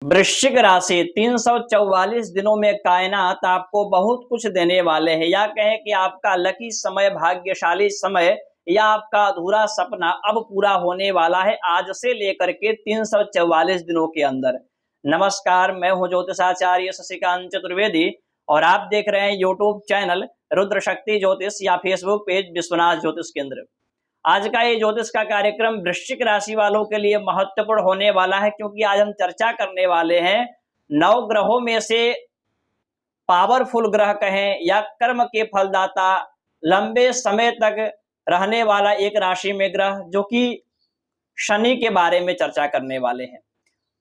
वृश्चिक राशि 344 दिनों में कायनात आपको बहुत कुछ देने वाले हैं, या कहें कि आपका लकी समय, भाग्यशाली समय या आपका अधूरा सपना अब पूरा होने वाला है आज से लेकर के 344 दिनों के अंदर। नमस्कार, मैं हूं ज्योतिषाचार्य शशिकांत चतुर्वेदी और आप देख रहे हैं यूट्यूब चैनल रुद्र शक्ति ज्योतिष या फेसबुक पेज विश्वनाथ ज्योतिष केंद्र। आज का ये ज्योतिष का कार्यक्रम वृश्चिक राशि वालों के लिए महत्वपूर्ण होने वाला है, क्योंकि आज हम चर्चा करने वाले हैं 9 ग्रहों में से पावरफुल ग्रह कहें या कर्म के फलदाता, लंबे समय तक रहने वाला एक राशि में ग्रह जो कि शनि के बारे में चर्चा करने वाले हैं।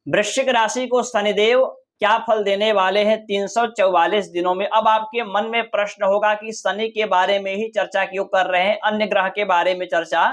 वृश्चिक राशि को शनिदेव क्या फल देने वाले हैं 344 दिनों में। अब आपके मन में प्रश्न होगा कि शनि के बारे में ही चर्चा क्यों कर रहे हैं, अन्य ग्रह के बारे में चर्चा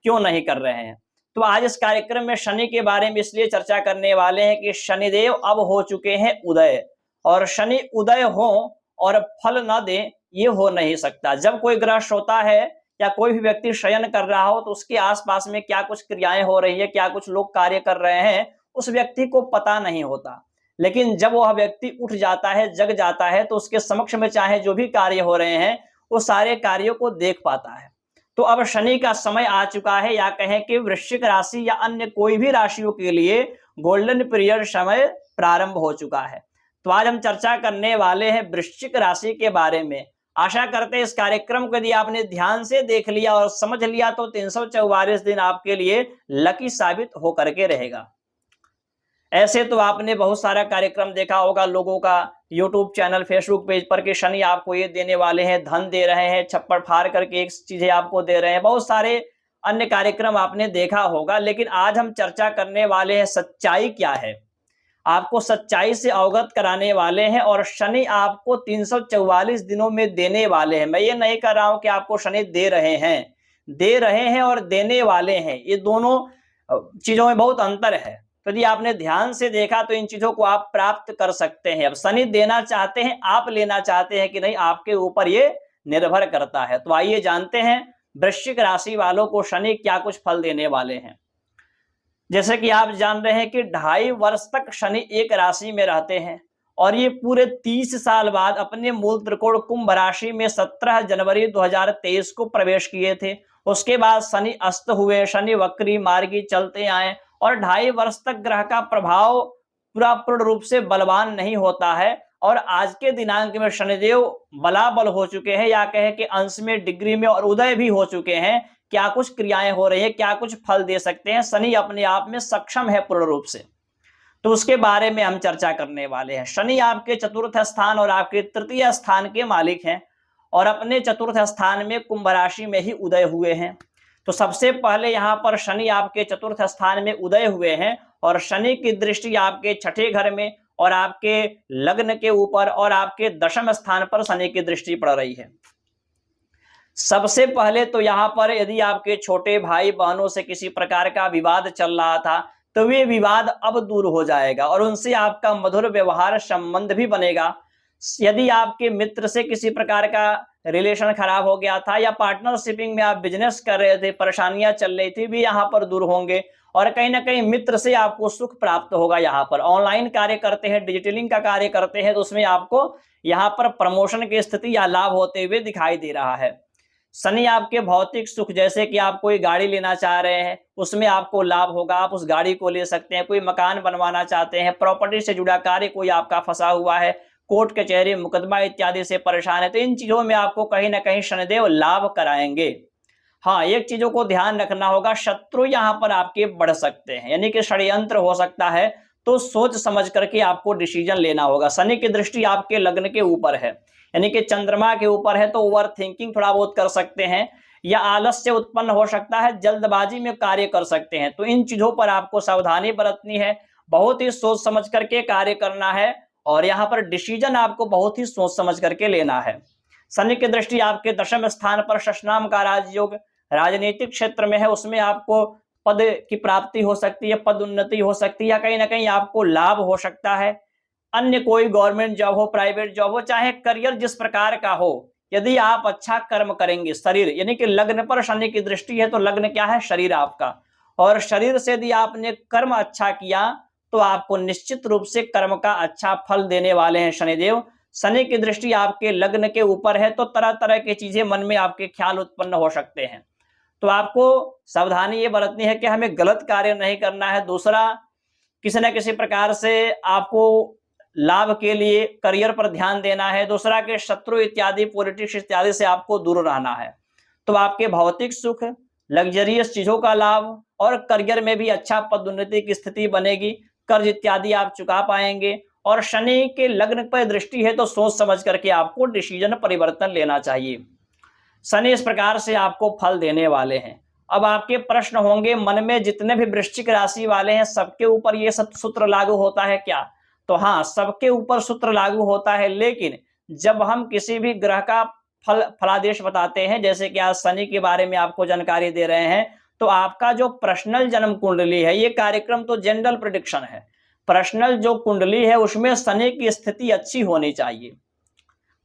क्यों नहीं कर रहे हैं। तो आज इस कार्यक्रम में शनि के बारे में इसलिए चर्चा करने वाले हैं कि शनिदेव अब हो चुके हैं उदय, और शनि उदय हो और फल न दे ये हो नहीं सकता। जब कोई ग्रह सोता है या कोई भी व्यक्ति शयन कर रहा हो तो उसके आसपास में क्या कुछ क्रियाएं हो रही है, क्या कुछ लोग कार्य कर रहे हैं, उस व्यक्ति को पता नहीं होता। लेकिन जब वह व्यक्ति उठ जाता है, जग जाता है, तो उसके समक्ष में चाहे जो भी कार्य हो रहे हैं वो सारे कार्यों को देख पाता है। तो अब शनि का समय आ चुका है, या कहें कि वृश्चिक राशि या अन्य कोई भी राशियों के लिए गोल्डन पीरियड समय प्रारंभ हो चुका है। तो आज हम चर्चा करने वाले हैं वृश्चिक राशि के बारे में। आशा करते हैं इस कार्यक्रम को यदि आपने ध्यान से देख लिया और समझ लिया तो 344 दिन आपके लिए लकी साबित होकर के रहेगा। ऐसे तो आपने बहुत सारा कार्यक्रम देखा होगा लोगों का यूट्यूब चैनल, फेसबुक पेज पर कि शनि आपको ये देने वाले हैं, धन दे रहे हैं, छप्पड़ फाड़ करके एक चीजें आपको दे रहे हैं, बहुत सारे अन्य कार्यक्रम आपने देखा होगा। लेकिन आज हम चर्चा करने वाले हैं सच्चाई क्या है, आपको सच्चाई से अवगत कराने वाले हैं। और शनि आपको 344 दिनों में देने वाले हैं। मैं ये नहीं कर रहा हूं कि आपको शनि दे रहे हैं और देने वाले हैं, ये दोनों चीजों में बहुत अंतर है। तो यदि आपने ध्यान से देखा तो इन चीजों को आप प्राप्त कर सकते हैं। अब शनि देना चाहते हैं, आप लेना चाहते हैं कि नहीं, आपके ऊपर ये निर्भर करता है। तो आइए जानते हैं वृश्चिक राशि वालों को शनि क्या कुछ फल देने वाले हैं। जैसे कि आप जान रहे हैं कि 2.5 वर्ष तक शनि एक राशि में रहते हैं और ये पूरे 30 साल बाद अपने मूल त्रिकोण कुंभ राशि में 17 जनवरी 2023 को प्रवेश किए थे। उसके बाद शनि अस्त हुए, शनि वक्री मार्गी चलते आए और 2.5 वर्ष तक ग्रह का प्रभाव पूर्ण रूप से बलवान नहीं होता है। और आज के दिनांक में शनिदेव बलाबल हो चुके हैं, या कहें कि अंश में, डिग्री में और उदय भी हो चुके हैं। क्या कुछ क्रियाएं हो रही है, क्या कुछ फल दे सकते हैं, शनि अपने आप में सक्षम है पूर्ण रूप से। तो उसके बारे में हम चर्चा करने वाले हैं। शनि आपके चतुर्थ स्थान और आपके तृतीय स्थान के मालिक हैं और अपने चतुर्थ स्थान में कुंभ राशि में ही उदय हुए हैं। तो सबसे पहले यहाँ पर शनि आपके चतुर्थ स्थान में उदय हुए हैं और शनि की दृष्टि आपके छठे घर में और आपके लग्न के ऊपर और आपके दशम स्थान पर शनि की दृष्टि पड़ रही है। सबसे पहले तो यहाँ पर यदि आपके छोटे भाई बहनों से किसी प्रकार का विवाद चल रहा था तो वे विवाद अब दूर हो जाएगा और उनसे आपका मधुर व्यवहार संबंध भी बनेगा। यदि आपके मित्र से किसी प्रकार का रिलेशन खराब हो गया था या पार्टनरशिपिंग में आप बिजनेस कर रहे थे, परेशानियां चल रही थी, भी यहाँ पर दूर होंगे और कहीं ना कहीं मित्र से आपको सुख प्राप्त होगा। यहाँ पर ऑनलाइन कार्य करते हैं, डिजिटलिंग का कार्य करते हैं तो उसमें आपको यहाँ पर प्रमोशन की स्थिति या लाभ होते हुए दिखाई दे रहा है। शनि आपके भौतिक सुख, जैसे कि आप कोई गाड़ी लेना चाह रहे हैं उसमें आपको लाभ होगा, आप उस गाड़ी को ले सकते हैं। कोई मकान बनवाना चाहते हैं, प्रॉपर्टी से जुड़ा कार्य कोई आपका फंसा हुआ है, कोर्ट कचहरी मुकदमा इत्यादि से परेशान है, तो इन चीजों में आपको कहीं ना कहीं शनिदेव लाभ कराएंगे। हाँ, एक चीजों को ध्यान रखना होगा, शत्रु यहाँ पर आपके बढ़ सकते हैं, यानी कि षड्यंत्र हो सकता है, तो सोच समझ करके आपको डिसीजन लेना होगा। शनि की दृष्टि आपके लग्न के ऊपर है, यानी कि चंद्रमा के ऊपर है, तो ओवर थिंकिंग थोड़ा बहुत कर सकते हैं या आलस्य उत्पन्न हो सकता है, जल्दबाजी में कार्य कर सकते हैं। तो इन चीजों पर आपको सावधानी बरतनी है, बहुत ही सोच समझ करके कार्य करना है और यहाँ पर डिसीजन आपको बहुत ही सोच समझ करके लेना है। शनि की दृष्टि आपके दशम स्थान पर शशनाम का राजयोग राजनीतिक क्षेत्र में है, उसमें आपको पद की प्राप्ति हो सकती है, पद उन्नति हो सकती है, या कहीं ना कहीं आपको लाभ हो सकता है। अन्य कोई गवर्नमेंट जॉब हो, प्राइवेट जॉब हो, चाहे करियर जिस प्रकार का हो, यदि आप अच्छा कर्म करेंगे, शरीर यानी कि लग्न पर शनि की दृष्टि है तो लग्न क्या है, शरीर आपका, और शरीर से यदि आपने कर्म अच्छा किया तो आपको निश्चित रूप से कर्म का अच्छा फल देने वाले हैं शनिदेव। शनि की दृष्टि आपके लग्न के ऊपर है तो तरह तरह की चीजें मन में आपके ख्याल उत्पन्न हो सकते हैं। तो आपको सावधानी ये बरतनी है कि हमें गलत कार्य नहीं करना है। दूसरा, किसी न किसी प्रकार से आपको लाभ के लिए करियर पर ध्यान देना है। दूसरा के शत्रु इत्यादि, पॉलिटिक्स इत्यादि से आपको दूर रहना है। तो आपके भौतिक सुख, लग्जरियस चीजों का लाभ और करियर में भी अच्छा पदोन्नति की स्थिति बनेगी। कर्ज इत्यादि आप चुका पाएंगे। और शनि के लग्न पर दृष्टि है तो सोच समझ करके आपको डिसीजन परिवर्तन लेना चाहिए। शनि इस प्रकार से आपको फल देने वाले हैं। अब आपके प्रश्न होंगे मन में, जितने भी वृश्चिक राशि वाले हैं सबके ऊपर ये सब सूत्र लागू होता है क्या? तो हाँ, सबके ऊपर सूत्र लागू होता है, लेकिन जब हम किसी भी ग्रह का फलादेश बताते हैं, जैसे कि आज शनि के बारे में आपको जानकारी दे रहे हैं, तो आपका जो पर्सनल जन्म कुंडली है, ये कार्यक्रम तो जनरल प्रेडिक्शन है। पर्सनल जो कुंडली है उसमें शनि की स्थिति अच्छी होनी चाहिए।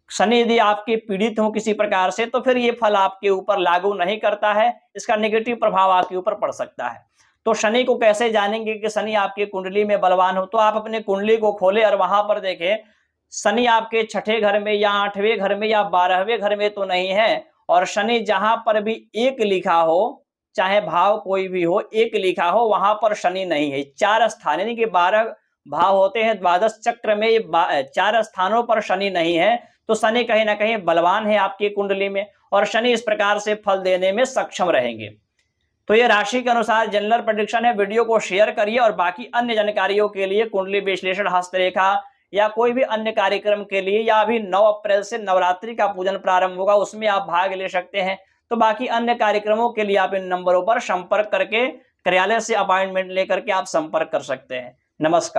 शनि यदि आपके पीड़ित हो किसी प्रकार से तो फिर ये फल आपके ऊपर लागू नहीं करता है, इसका नेगेटिव प्रभाव आपके ऊपर पड़ सकता है। तो शनि को कैसे जानेंगे कि शनि आपकी कुंडली में बलवान हो? तो आप अपने कुंडली को खोले और वहां पर देखें शनि आपके छठे घर में या आठवें घर में या 12वें घर में तो नहीं है। और शनि जहां पर भी एक लिखा हो, चाहे भाव कोई भी हो, एक लिखा हो, वहां पर शनि नहीं है। 4 स्थान यानी कि 12 भाव होते हैं द्वादश चक्र में, 4 स्थानों पर शनि नहीं है। तो शनि कहीं ना कहीं बलवान है आपकी कुंडली में और शनि इस प्रकार से फल देने में सक्षम रहेंगे। तो ये राशि के अनुसार जनरल प्रेडिक्शन है। वीडियो को शेयर करिए और बाकी अन्य जानकारियों के लिए, कुंडली विश्लेषण, हस्तरेखा या कोई भी अन्य कार्यक्रम के लिए, या अभी 9 अप्रैल से नवरात्रि का पूजन प्रारंभ होगा, उसमें आप भाग ले सकते हैं। तो बाकी अन्य कार्यक्रमों के लिए आप इन नंबरों पर संपर्क करके कार्यालय से अपॉइंटमेंट लेकर के आप संपर्क कर सकते हैं। नमस्कार।